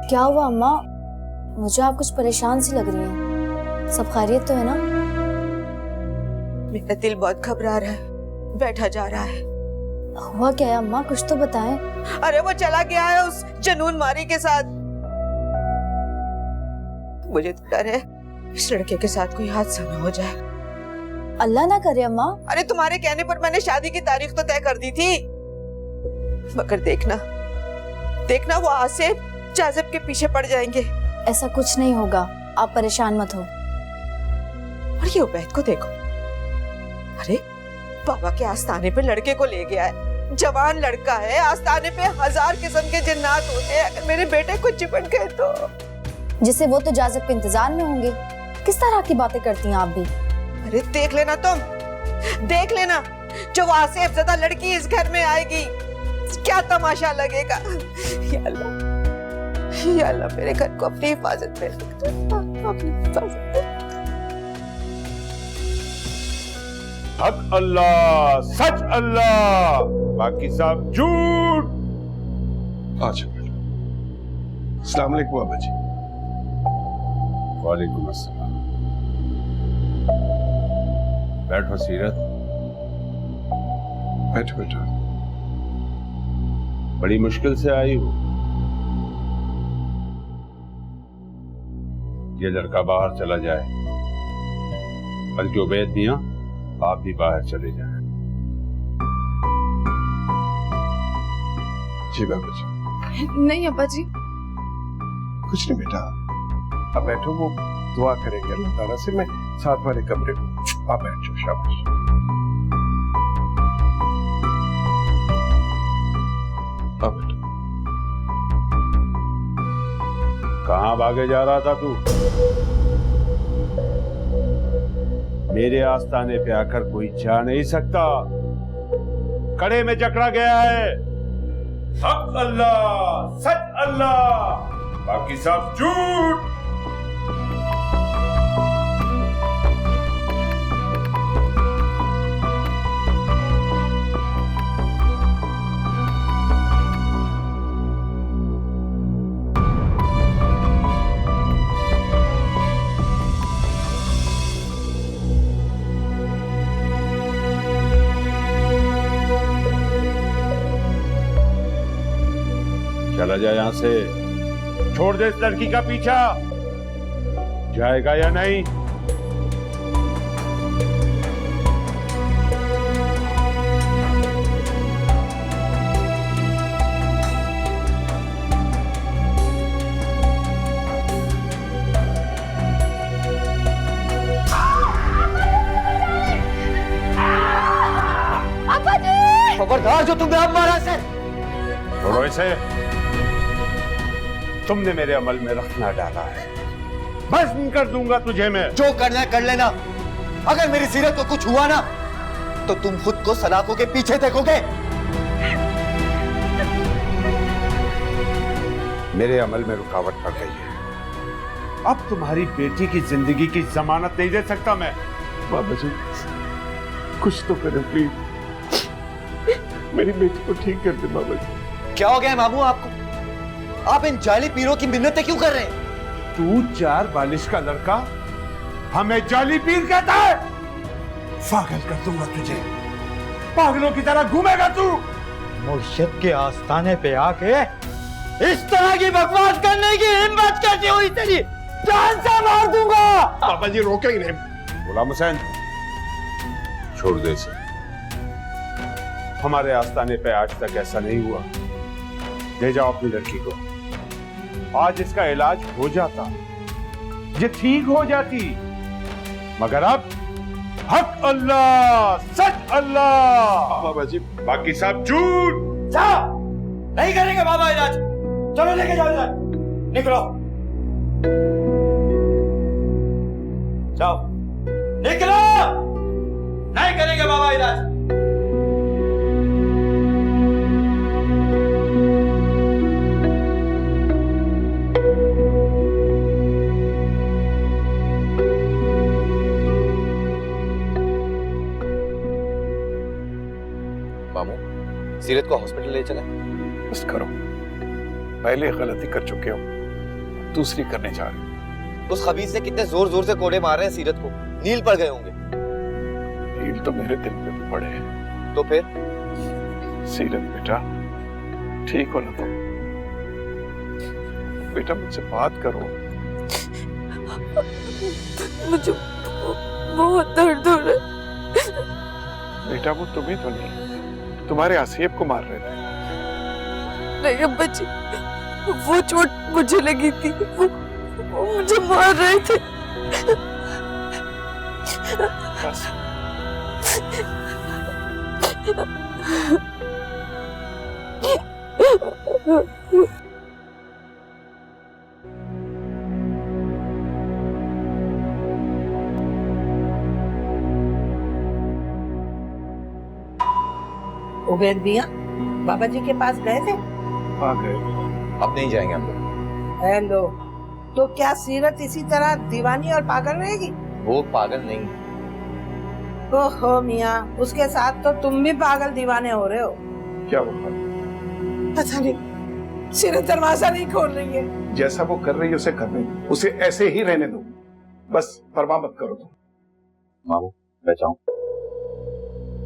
क्या हुआ अम्मा? मुझे आप कुछ परेशान सी लग रही हैं। सब खैरियत तो है ना? मेरा दिल बहुत घबरा रहा है, बैठा जा रहा है। हुआ क्या है अम्मा, कुछ तो बताएं। अरे वो चला गया है उस जनून मारी के साथ। मुझे तो डर है इस लड़के के साथ कोई हादसा न हो जाए। अल्लाह ना करे अम्मा। अरे तुम्हारे कहने पर मैंने शादी की तारीख तो तय कर दी थी, मगर देखना वो आसिफ जाज़ब के पीछे पड़ जाएंगे। ऐसा कुछ नहीं होगा, आप परेशान मत हो। और ये उबैद को देखो, अरे बाबा के आस्थाने पे लड़के को ले गया है। जवान लड़का है, आस्थाने पे 1000 किस्म के जिन्नात होते हैं। अगर मेरे बेटे को चिपट गए तो। जिससे वो तो जाज़ब के इंतजार में होंगे। किस तरह की बातें करती हैं आप भी? अरे देख लेना तुम, देख लेना जो आसिफ ज़दा लड़की इस घर में आएगी, क्या तमाशा लगेगा। या अल्लाह मेरे घर को अपनी हिफाजत में अपनी हिफाजत में। हक अल्लाह, सच अल्लाह, बाकी सब झूठ। अच्छा, अस्सलाम वालेकुम बाबा जी। वालेकुम अस्सलाम। बैठो सीरत। बैठो बैठो। बड़ी मुश्किल से आई हो। ये लड़का बाहर चला जाए, बल्कि उबैद मियां आप भी बाहर चले जाएं। जी बाबा जी। नहीं अब्बा जी, कुछ नहीं बेटा, आप बैठो, वो दुआ करेंगे अल्लाह ताला से। मैं साथ वाले कमरे में, आप बैठ जाओ। शाबाश। आप बैठो। कहां भागे जा रहा था तू? मेरे आस्थाने पे आकर कोई जा नहीं सकता। कड़े में जकड़ा गया है। हक अल्लाह, सच अल्लाह, बाकी सब झूठ। चला जाए यहां से, छोड़ दे इस लड़की का पीछा। जाएगा या नहीं? खबरदार जो तुमने अब मारा से। छोड़ो इसे। तुमने मेरे अमल में रखना डाला है, भस्म कर दूंगा तुझे मैं। जो करना है कर लेना। अगर मेरी सीरत को कुछ हुआ ना तो तुम खुद को सलाखों के पीछे देखोगे। मेरे अमल में रुकावट पड़ गई है। अब तुम्हारी बेटी की जिंदगी की जमानत नहीं दे सकता मैं। बाबा जी कुछ तो करें प्लीज, मेरी बेटी को ठीक कर दे बाबा जी। क्या हो गया है मामू आपको? आप इन जाली पीरों की मिन्नतें क्यों कर रहे हैं? तू 4 बालिश का लड़का हमें जाली पीर कहता है? पागल कर दूंगा तुझे, पागलों की तरह घूमेगा तू। मुर्शिद के आस्थाने पे आके इस तरह की बकवास करने की हिम्मत कैसी हुई तेरी? जान से मार दूंगा। बाबा जी रोके ही नहीं। गुलाम हुसैन छोड़ दे इसे। हमारे आस्थाने पे आज तक ऐसा नहीं हुआ। ले जाओ अपनी लड़की को। आज इसका इलाज हो जाता, ये ठीक हो जाती, मगर अब हक अल्लाह, सच अल्लाह, बाबा जी बाकी सब झूठ। नहीं करेंगे बाबा इलाज। चलो लेके जाओ इधर, निकलो जाओ, निकलो। नहीं करेंगे बाबा इलाज। मामू सीरत को हॉस्पिटल ले चले। बस करो, पहले गलती कर चुके हो, दूसरी करने जा रही हूँ। उस खबीज ने कितने जोर जोर से कोड़े मार रहे हैं सीरत को, नील पड़ गए होंगे। नील तो मेरे दिल पे भी पड़े हैं। तो फिर सीरत बेटा, ठीक हो ना तुम? बेटा मुझसे बात करो। मुझे बहुत दर्द हो रहा है। बेटा वो तुम्हें तो नहीं, तुम्हारे आसेब को मार रहे थे। नहीं अब्बा जी, वो चोट मुझे लगी थी, वो मुझे मार रहे थे। बस उबैद मियां बाबा जी के पास गए थे? आ गए। अब नहीं जाएंगे हम लोग। हेलो, तो क्या सीरत इसी तरह दीवानी और पागल रहेगी? वो पागल नहीं। ओहो मियां, उसके साथ तो तुम भी पागल दीवाने हो रहे हो। क्या हुआ? पता नहीं, सीरत दरवाजा नहीं खोल रही है। जैसा वो कर रही है उसे करने दो, उसे ऐसे ही रहने दो, बस परवाह मत करो तुम। मामू मैं जाऊं?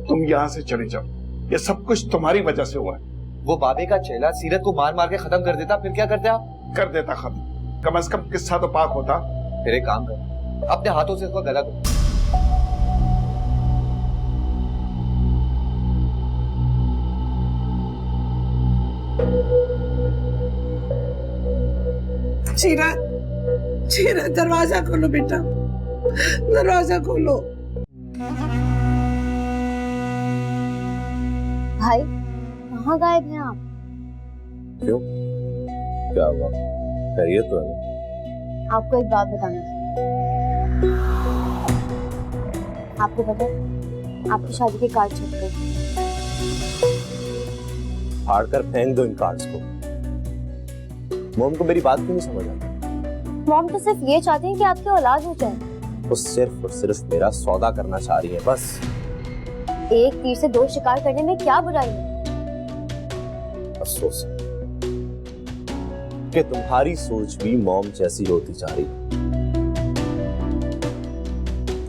तुम यहाँ से चले जाओ, ये सब कुछ तुम्हारी वजह से हुआ है। वो बाबे का चेला सीरत को मार मार के खत्म कर देता, फिर क्या करते आप? कर देता खत्म, कम से कम किस्सा तो पाक होता। फिर एक काम कर, अपने हाथों से उसका गला दो। सीरत दरवाजा खोलो बेटा, दरवाजा खोलो। भाई कहाँ गायब हैं आप? क्यों, क्या हुआ? खैरियत तो है? आपको एक बात बतानी थी। आपको पता है आपकी शादी के कार्ड छप गए। फाड़ कर फेंक दो इन कार्ड्स को। मोम को मेरी बात क्यों नहीं समझ आती? मॉम तो सिर्फ ये चाहते हैं कि आपकी औलाद हो जाए। वो सिर्फ और सिर्फ मेरा सौदा करना चाह रही है, बस। एक तीर से दो शिकार करने में क्या बुराई है? अफसोस है कि तुम्हारी सोच भी मॉम जैसी होती जा रही है।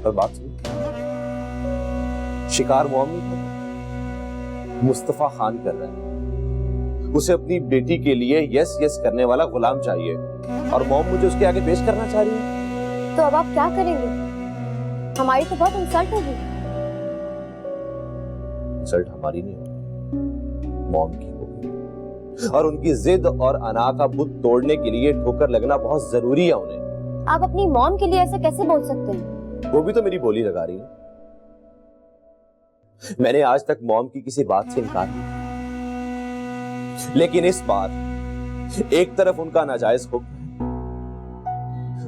और बात सुन, शिकार मॉम नहीं कर रहा, मुस्तफा खान कर रहा है। उसे अपनी बेटी के लिए यस यस करने वाला गुलाम चाहिए, और मॉम मुझे उसके आगे पेश करना चाह रही है। तो अब आप क्या करेंगे? हमारी तो बहुत इंसल्ट होगी। इंसल्ट हमारी नहीं होगी, मॉम की होगी। और उनकी जिद और अना का बुत तोड़ने के लिए ठोकर लगना बहुत जरूरी है उन्हें। आप अपनी मॉम के लिए ऐसे कैसे बोल सकते हैं? वो भी तो मेरी बोली लगा रही है। मैंने आज तक मॉम की किसी बात से इनकार नहीं, लेकिन इस बार एक तरफ उनका नाजायज हुक्म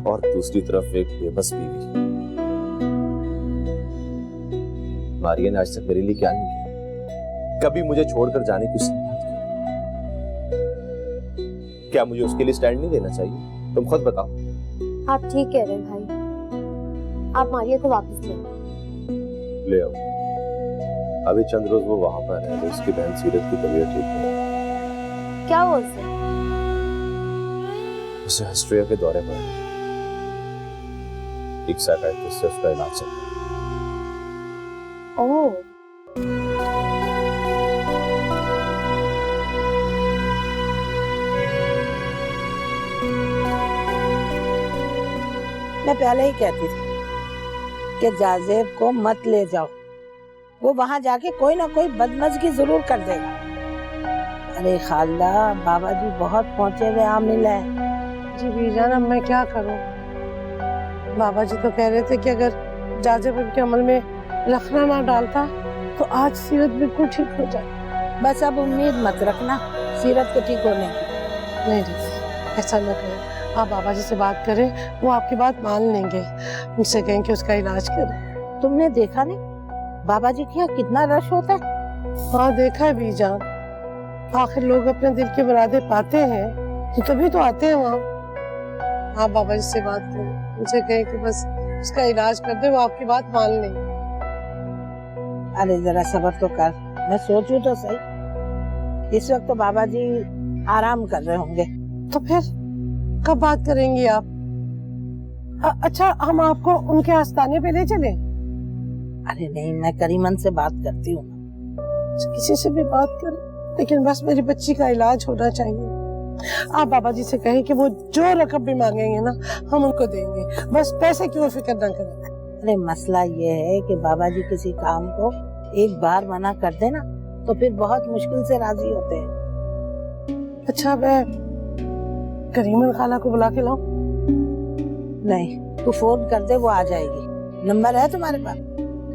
और दूसरी तरफ एक बेबस बीवी। मारिया ने आज तक मेरे लिए क्या नहीं किया? कभी मुझे छोड़कर जाने की उसने बात की। क्या मुझे उसके लिए स्टैंड नहीं लेना चाहिए? तुम खुद बताओ। आप ठीक कह रहे हैं भाई, आप मारिया को वापस ले आओ। अभी चंद रोज वो वहां पर है, उसकी बहन सीरत की तबीयत ठीक है। क्या हुआ उसे? उसे हिस्ट्रिया के दौरे पर एक साइकियाट्रिस्ट से उसका इलाज चल रहा है। ओह, मैं पहले ही कहती थी कि जाजेब को मत ले जाओ, वो वहां जाके कोई ना कोई बदमज़गी जरूर कर देगा। अरे खाला, बाबा जी बहुत पहुंचे हुए आमिल हैं। जी बीजान, अब मैं क्या करूं? बाबा जी तो कह रहे थे कि अगर जाजेब उनके अमल में लखना ना डालता तो आज सीरत बिल्कुल ठीक हो जाए। बस अब उम्मीद मत रखना सीरत के ठीक होने की। नहीं जी, ऐसा न करें। आप बाबा जी से बात करें, वो आपकी बात मान लेंगे। उनसे कहें कि उसका इलाज करें। तुमने देखा नहीं बाबा जी के यहाँ कितना रश होता है? हाँ देखा है बीजान, आखिर लोग अपने दिल की मुरादें पाते हैं तो तभी तो आते हैं वहाँ। आप बाबा जी से बात करें, उनसे कहें कि बस उसका इलाज कर दे, वो आपकी बात मान लेंगे। अरे जरा सब्र तो कर, मैं सोचूं तो सही। इस वक्त तो बाबा जी आराम कर रहे होंगे। तो फिर कब बात करेंगी आप? अच्छा, हम आपको उनके आस्थाने पे ले चले? अरे नहीं, मैं करीमन से बात करती हूँ। किसी से भी बात करें, लेकिन बस मेरी बच्ची का इलाज होना चाहिए। आप बाबा जी से कहें कि वो जो रकम भी मांगेंगे ना, हम उनको देंगे। बस पैसे की वो फिक्र ना करें। अरे मसला ये है कि बाबा जी किसी काम को एक बार मना कर देना तो फिर बहुत मुश्किल से राजी होते हैं। अच्छा, मैं करीमन खाला को बुला के लाऊं? नहीं, तू फोन कर दे, वो आ जाएगी। नंबर है तुम्हारे पास?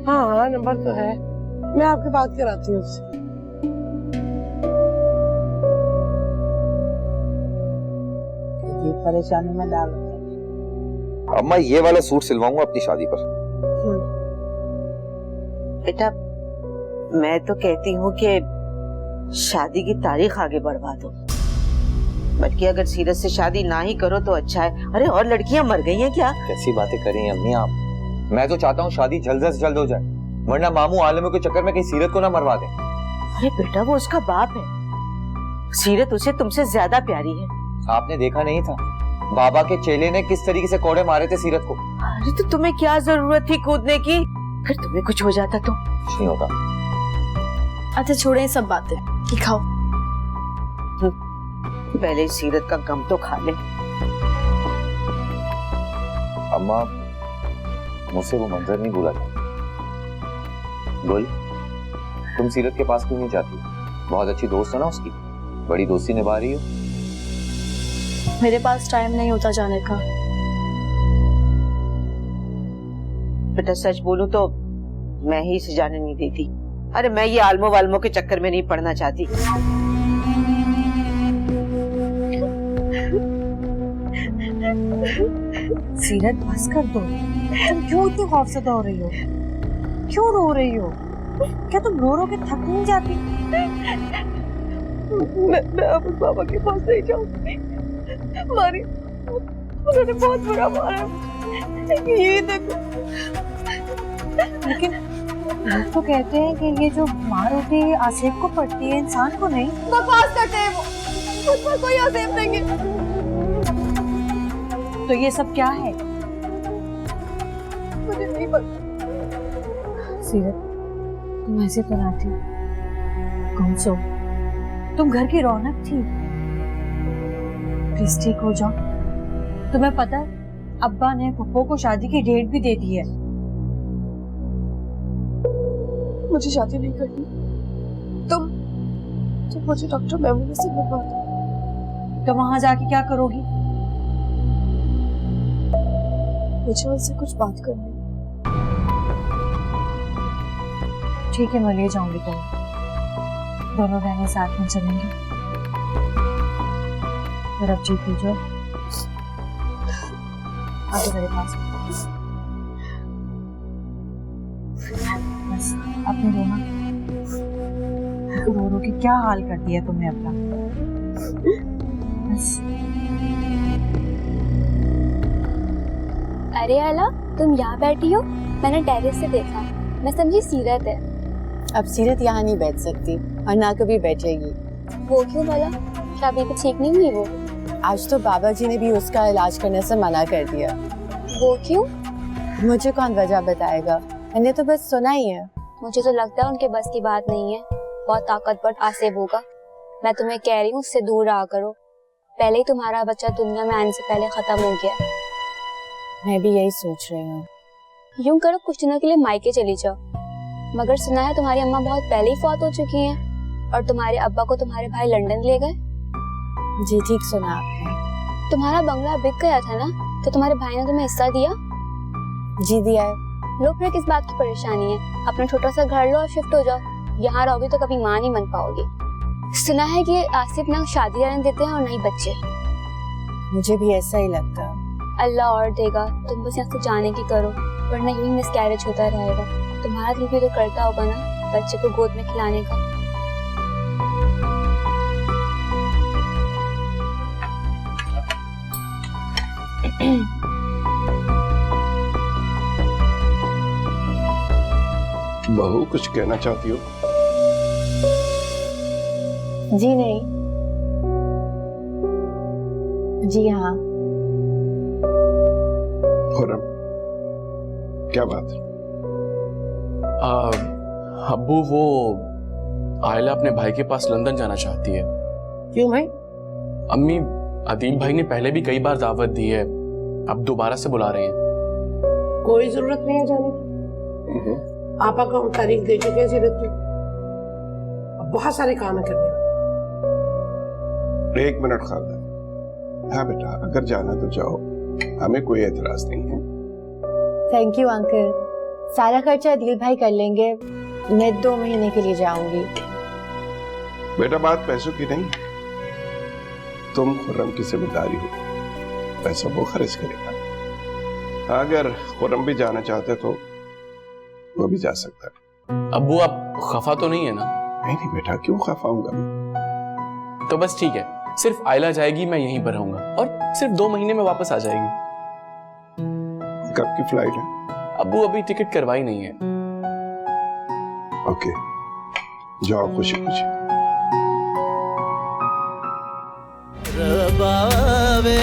हाँ हाँ, नंबर तो है, मैं आपकी बात कराती हूँ उससे। ये परेशानी में डाल रखा है। अम्मा ये वाला सूट सिलवाऊंगा अपनी शादी पर। बेटा, मैं तो कहती हूँ कि शादी की तारीख आगे बढ़वा दो, बल्कि अगर सीरत से शादी ना ही करो तो अच्छा है। अरे और लड़कियां मर गई हैं क्या? कैसी बातें कर रही हैं अम्मी आप? मैं तो चाहता हूँ शादी जल्द से जल्द हो जाए, वरना मामू आलम के चक्कर में कहीं सीरत को ना मरवा दें। अरे बेटा, वो उसका बाप है, सीरत उसे तुमसे ज्यादा प्यारी है। आपने देखा नहीं था बाबा के चेले ने किस तरीके से कोड़े मारे थे सीरत को? अरे तो तुम्हें क्या जरूरत थी कूदने की? फिर तुम्हें कुछ हो जाता तो? कुछ नहीं होता। अच्छा छोड़े सब बातें, ये खाओ। पहले ही सीरत का गम तो खा ले। अम्मा, मुझसे वो मंजर नहीं भूला था। बोल, तुम सीरत के पास क्यों नहीं जाती? बहुत अच्छी दोस्त है ना उसकी, बड़ी दोस्ती निभा रही हो। मेरे पास टाइम नहीं होता जाने का। बेटा सच बोलूं तो मैं ही इसे जाने नहीं देती। अरे मैं ये आलमो वालमो के चक्कर में नहीं पड़ना चाहती। सीरत बस कर दो, तुम क्यों इतनी खौफजदा हो रही हो? क्यों रो रही हो? क्या तुम रो रो के थक नहीं जाती? मैं अब उस बाबा के पास नहीं जाऊंगी। मारी, उन्होंने बहुत बुरा मारा। ये देखो। लेकिन लोग तो कहते हैं कि ये जो मार होती है आसिफ को पड़ती है, इंसान को नहीं। बकवास करते हैं वो, मुझ पर कोई आसेब नहीं है। तो ये सब क्या है? मुझे नहीं पता। सीरत, तुम ऐसे कराती कौन सो? तुम घर की रौनक थी। प्लीज ठीक हो जाओ। तुम्हें पता है अब्बा ने पप्पो को शादी की डेट भी दे दी है। मुझे शादी नहीं करनी। तुम मुझे डॉक्टर मेमूना से मिलवा दो। तो वहां जाके क्या करोगी? मुझे उनसे कुछ बात करनी है। ठीक है, मैं ले जाऊंगी तुम्हें। दोनों बहनें साथ में चलेंगी। फिर अब ठीक हो जाओ, आगे मेरे पास। बस अपने रोना, रो रो के क्या हाल कर दिया तुमने अपना। बस। अरे आला, तुम यहाँ बैठी हो? मैंने टेरेस से देखा, मैं समझी सीरत है। अब सीरत यहाँ नहीं बैठ सकती और ना कभी बैठेगी। वो क्यों भला? क्या अभी भी ठीक नहीं हुई वो? आज तो बाबा जी ने भी उसका इलाज करने से मना कर दिया। वो क्यों? मुझे कौन वजह बताएगा, मैंने तो बस सुना ही है। मुझे तो लगता है उनके बस की बात नहीं है, बहुत ताकतवर आसिफ होगा। मैं तुम्हें कह रही हूँ उससे दूर रहा करो, पहले ही तुम्हारा बच्चा दुनिया में आने से पहले खत्म हो गया। मैं भी यही सोच रही हूँ। यूं करो, कुछ दिनों के लिए मायके चली जाओ। मगर सुना है तुम्हारी अम्मा बहुत पहले ही फौत हो चुकी हैं और तुम्हारे अब्बा को तुम्हारे भाई लंदन ले गए। जी ठीक सुना आपने। तुम्हारा बंगला बिक गया था ना, तो तुम्हारे भाई ने तुम्हें हिस्सा दिया? जी दिया है। लो, फिर किस बात की परेशानी है? अपना छोटा सा घर लो और शिफ्ट हो जाओ। यहाँ रहोगी तो कभी मां नहीं बन पाओगी। सुना है कि आसिफ ना शादी रहने देते हैं और नहीं बच्चे। मुझे भी ऐसा ही लगता है। अल्लाह और देगा, तुम बस यहाँ से जाने की करो, वरना यूं मिसकैरेज होता रहेगा। तुम्हारा दिल भी तो करता होगा ना बच्चे को गोद में खिलाने का। बहू कुछ कहना चाहती हो? जी नहीं। जी हाँ, खुर्रम, क्या बात है? अब्बू, वो आयला अपने भाई के पास लंदन जाना चाहती है। क्यों भाई? अम्मी, अदील भाई ने पहले भी कई बार दावत दी है, अब दोबारा से बुला रहे हैं। कोई जरूरत नहीं है जाने की। आपा को हम तारीख दे चुके हैं सीरत की। अब बहुत सारे काम है करने वाले। 1 मिनट खाला। हाँ बेटा, अगर जाना तो जाओ, हमें कोई एतराज नहीं है। थैंक यू अंकल, सारा खर्चा अदील भाई कर लेंगे। मैं 2 महीने के लिए जाऊंगी। बेटा, बात पैसों की नहीं, तुम खुर्रम की जिम्मेदारी हो, पैसा वो खर्च करेगा। अगर खुर्रम भी जाना चाहते तो वो भी जा सकता है। अब्बू, आप खफा तो नहीं है ना? नहीं बेटा, क्यों खफा होऊंगा मैं? तो बस ठीक है, सिर्फ आयला जाएगी, मैं यहीं पर रहूंगा और सिर्फ 2 महीने में वापस आ जाएगी। कब की फ्लाइट है? अब्बू, अभी टिकट करवाई नहीं है। ओके, जाओ खुशी खुशी। रबावे